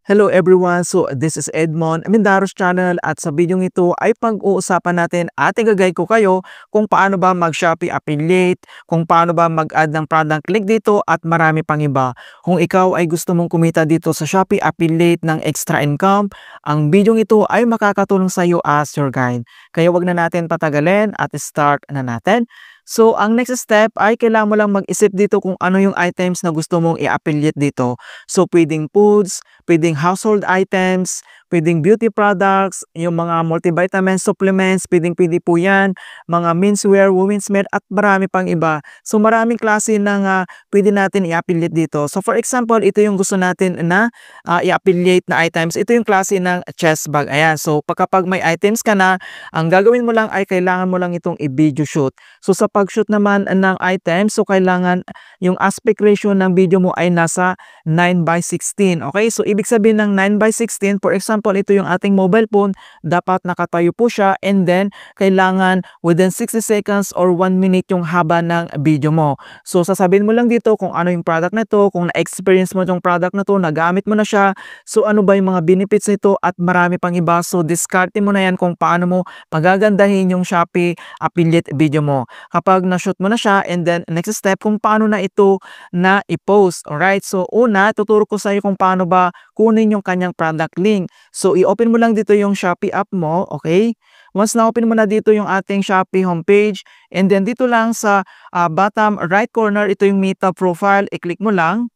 Hello everyone! So this is Edmond Mindaros Channel at sa video ito ay pag-uusapan natin at i-guide ko kayo kung paano ba mag-Shopee affiliate, kung paano ba mag-add ng product link dito at marami pang iba. Kung ikaw ay gusto mong kumita dito sa Shopee affiliate ng extra income, ang video ito ay makakatulong sa iyo as your guide. Kaya wag na natin patagalin at start na natin. So ang next step ay kailangan mo lang mag-isip dito kung ano yung items na gusto mong i-affiliate dito. So pwedeng foods, pwedeng household items, pwedeng beauty products, yung mga multivitamins, supplements, pwedeng-pwede po yan, mga menswear, women's wear, at marami pang iba. So maraming klase ng pwede natin i-affiliate dito. So for example, ito yung gusto natin na i-affiliate na items. Ito yung klase ng chest bag. Ayan. So kapag may items ka na, ang gagawin mo lang ay kailangan mo lang itong i-video shoot. So sa pag-shoot naman ng items, so kailangan yung aspect ratio ng video mo ay nasa 9:16. Okay? So ibig sabihin ng 9:16, for example, ito yung ating mobile phone, dapat nakatayo po siya and then kailangan within 60 seconds or 1 minute yung haba ng video mo. So sasabihin mo lang dito kung ano yung product na to, kung na-experience mo yung product na to, nagamit mo na siya, so ano ba yung mga benefits nito at marami pang iba. So discarte mo na yan kung paano mo pagagandahin yung Shopee affiliate video mo. Kapag na-shoot mo na siya and then next step kung paano na ito na i-post. Alright, so una, tuturo ko sa iyo kung paano ba kunin yung kanyang product link. So i-open mo lang dito yung Shopee app mo, okay? Once na-open mo na dito yung ating Shopee homepage and then dito lang sa bottom right corner, ito yung Meta profile, i-click mo lang.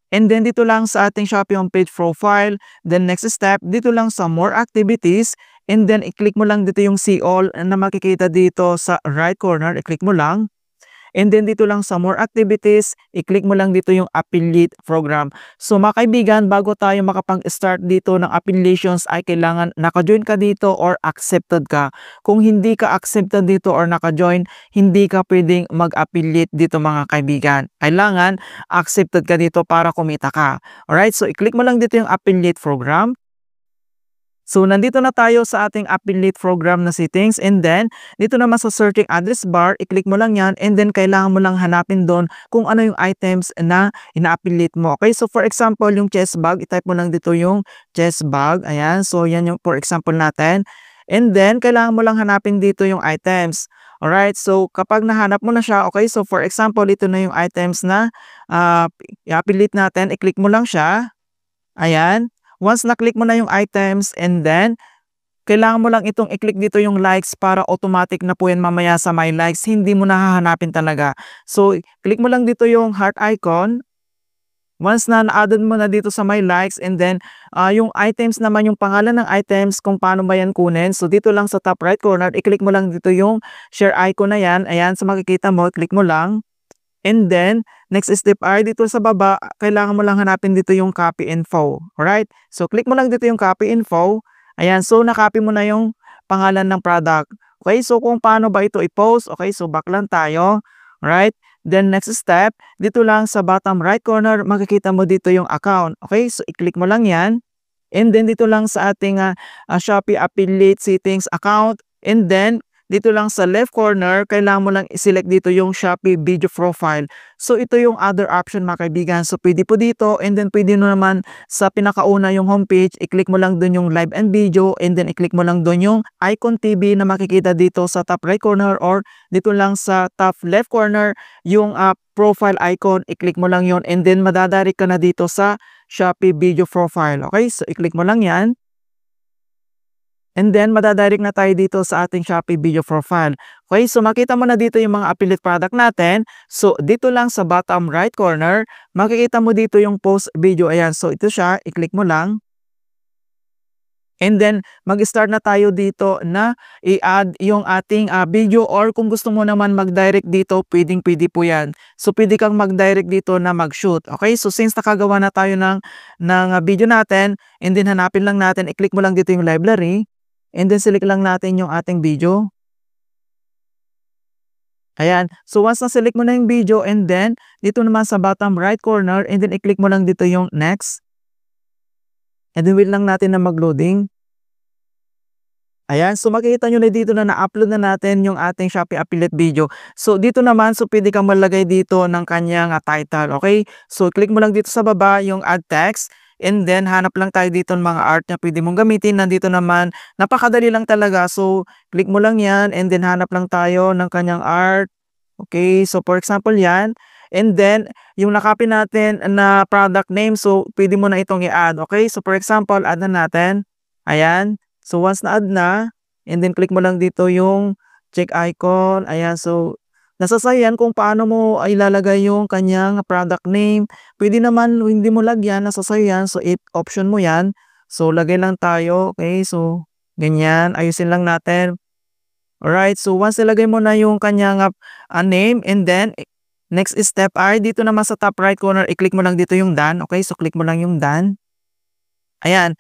And then dito lang sa ating Shopee homepage profile, then next step, dito lang sa more activities, and then i-click mo lang dito yung see all na makikita dito sa right corner, i-click mo lang. And then dito lang sa more activities, i-click mo lang dito yung affiliate program. So mga kaibigan, bago tayo makapag-start dito ng affiliations ay kailangan naka-join ka dito or accepted ka. Kung hindi ka accepted dito or naka-join, hindi ka pwedeng mag-affiliate dito mga kaibigan. Kailangan accepted ka dito para kumita ka. Alright, so i-click mo lang dito yung affiliate program. So, nandito na tayo sa ating affiliate program na settings and then, dito naman sa searching address bar, i-click mo lang yan and then kailangan mo lang hanapin doon kung ano yung items na ina-affiliate mo. Okay, so for example, yung chest bag, i-type mo lang dito yung chest bag. Ayan, so yan yung for example natin. And then, kailangan mo lang hanapin dito yung items. Alright, so kapag nahanap mo na siya, okay, so for example, ito na yung items na i-affiliate natin, i-click mo lang siya. Ayan. Once na-click mo na yung items and then, kailangan mo lang itong i-click dito yung likes para automatic na po yan mamaya sa my likes. Hindi mo nahahanapin talaga. So, click mo lang dito yung heart icon. Once na na-added mo na dito sa my likes and then, yung items naman, yung pangalan ng items, kung paano ba yan kunin. So, dito lang sa top right corner, i-click mo lang dito yung share icon na yan. Ayan, so makikita mo, click mo lang. And then, next step ay dito sa baba, kailangan mo lang hanapin dito yung copy info. Alright? So, click mo lang dito yung copy info. Ayan, so nakopy mo na yung pangalan ng product. Okay, so kung paano ba ito i-post? Okay, so back lang tayo. Alright? Then, next step, dito lang sa bottom right corner, makikita mo dito yung account. Okay, so i-click mo lang yan. And then, dito lang sa ating Shopee Affiliate Settings account. And then, dito lang sa left corner, kailangan mo lang i-select dito yung Shopee Video Profile. So, ito yung other option mga kaibigan. So, pwede po dito and then pwede mo naman sa pinakauna yung homepage, i-click mo lang dun yung live and video and then i-click mo lang dun yung icon TV na makikita dito sa top right corner or dito lang sa top left corner yung profile icon, i-click mo lang yon and then madadirect ka na dito sa Shopee Video Profile. Okay, so i-click mo lang yan. And then, madadirect na tayo dito sa ating Shopee Video Profile. Okay, so makita mo na dito yung mga affiliate product natin. So, dito lang sa bottom right corner, makikita mo dito yung post video. Ayan, so ito siya, i-click mo lang. And then, mag-start na tayo dito na i-add yung ating video or kung gusto mo naman mag-direct dito, pwedeng-pwede po yan. So, pwede kang mag-direct dito na mag-shoot. Okay, so since nakagawa na tayo ng video natin, and then hanapin lang natin, i-click mo lang dito yung library. And then, select lang natin yung ating video. Ayan. So, once na-select mo na yung video and then, dito naman sa bottom right corner and then i-click mo lang dito yung next. And then, wait lang natin na mag-loading. Ayan. So, makikita nyo na dito na na-upload na natin yung ating Shopee Affiliate video. So, dito naman, so pwede kang malagay dito ng kanyang title. Okay? So, click mo lang dito sa baba yung add text. and then hanap lang tayo dito ng mga art na pwede mong gamitin. Nandito naman, napakadali lang talaga. So, click mo lang yan and then hanap lang tayo ng kanyang art. Okay, so for example yan. And then, yung nakopy natin na product name, so pwede mo na itong i-add. Okay, so for example, add na natin. Ayan. So once na-add na, and then click mo lang dito yung check icon. Ayan, so nasa sa'yo yan kung paano mo ilalagay yung kanyang product name. Pwede naman hindi mo lagyan, nasa sa'yo yan. So option mo yan. So lagay lang tayo. Okay, so ganyan. Ayusin lang natin. Alright, so once nilagay mo na yung kanyang name, and then next step ay dito naman sa top right corner, i-click mo lang dito yung done. Okay, so click mo lang yung done. Ayan.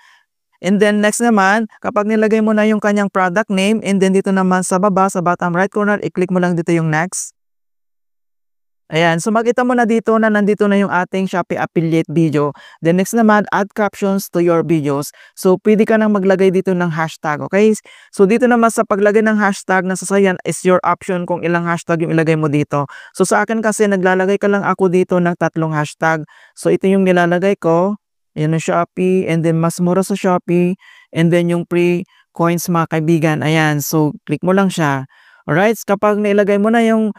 And then next naman, kapag nilagay mo na yung kanyang product name, and then dito naman sa baba, sa bottom right corner, i-click mo lang dito yung next. Ayan, so makita mo na dito na nandito na yung ating Shopee affiliate video. Then next naman, add captions to your videos. So pwede ka nang maglagay dito ng hashtag, okay? So dito naman sa paglagay ng hashtag, nasa sayan is your option kung ilang hashtag yung ilagay mo dito. So sa akin kasi naglalagay ka lang ako dito ng 3 hashtag. So ito yung nilalagay ko. Ayan yung Shopee, and then mas mura sa Shopee, and then yung free coins mga kaibigan. Ayan, so click mo lang siya. Alright, kapag nailagay mo na yung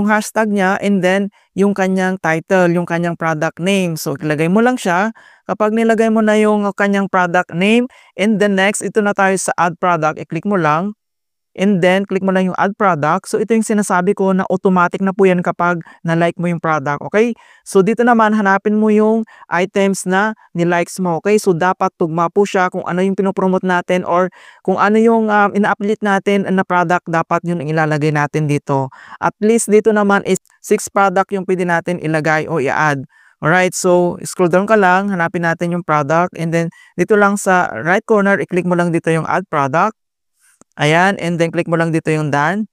hashtag niya, and then yung kanyang title, yung kanyang product name. So ilagay mo lang siya. Kapag nilagay mo na yung kanyang product name, and then next, ito na tayo sa add product, i-click mo lang. And then, click mo lang yung add product. So, ito yung sinasabi ko na automatic na po yan kapag na-like mo yung product. Okay? So, dito naman, hanapin mo yung items na ni-likes mo. Okay? So, dapat tugma po siya kung ano yung pinopromote natin or kung ano yung ina-update natin na product, dapat yun ang ilalagay natin dito. At least, dito naman is 6 product yung pwede natin ilagay o i-add. Alright, so scroll down ka lang, hanapin natin yung product, and then dito lang sa right corner, i-click mo lang dito yung add product. Ayan, and then click mo lang dito yung done.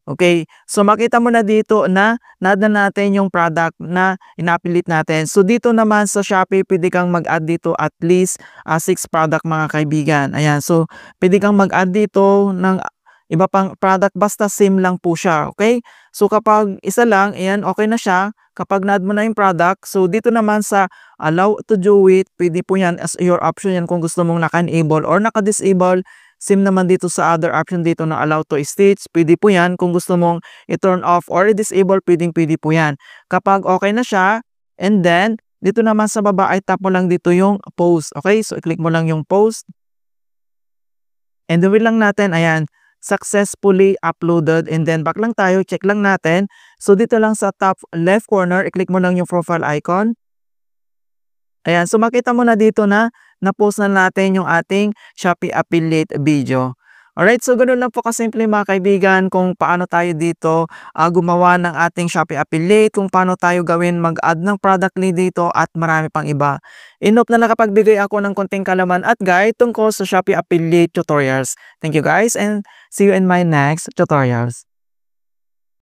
Okay, so makita mo na dito na na-add na natin yung product na ina-affiliate natin. So dito naman sa Shopee, pwede kang mag-add dito at least 6 product mga kaibigan. Ayan, so pwede kang mag-add dito ng iba pang product basta same lang po siya. Okay, so kapag isa lang, ayan, okay na siya. Kapag na-add mo na yung product, so dito naman sa allow to do it, pwede po yan as your option yan kung gusto mong naka-enable or naka-disable. Same naman dito sa other option dito na allow to stitch, pwede po yan. Kung gusto mong i-turn off or i-disable, pwede po yan. Kapag okay na siya, and then, dito naman sa baba ay tap mo lang dito yung post. Okay, so i-click mo lang yung post. And then wait lang natin, ayan, successfully uploaded, and then back lang tayo, check lang natin. So dito lang sa top left corner, i-click mo lang yung profile icon. Ayan, so makita mo na dito na na-post na natin yung ating Shopee affiliate video. Alright, so ganoon lang po kasimple mga kaibigan kung paano tayo dito gumawa ng ating Shopee affiliate, kung paano tayo gawin mag-add ng product lead dito at marami pang iba. I-hope na nakapagbigay ako ng konting kalaman at guide tungkol sa Shopee affiliate tutorials. Thank you guys and see you in my next tutorials.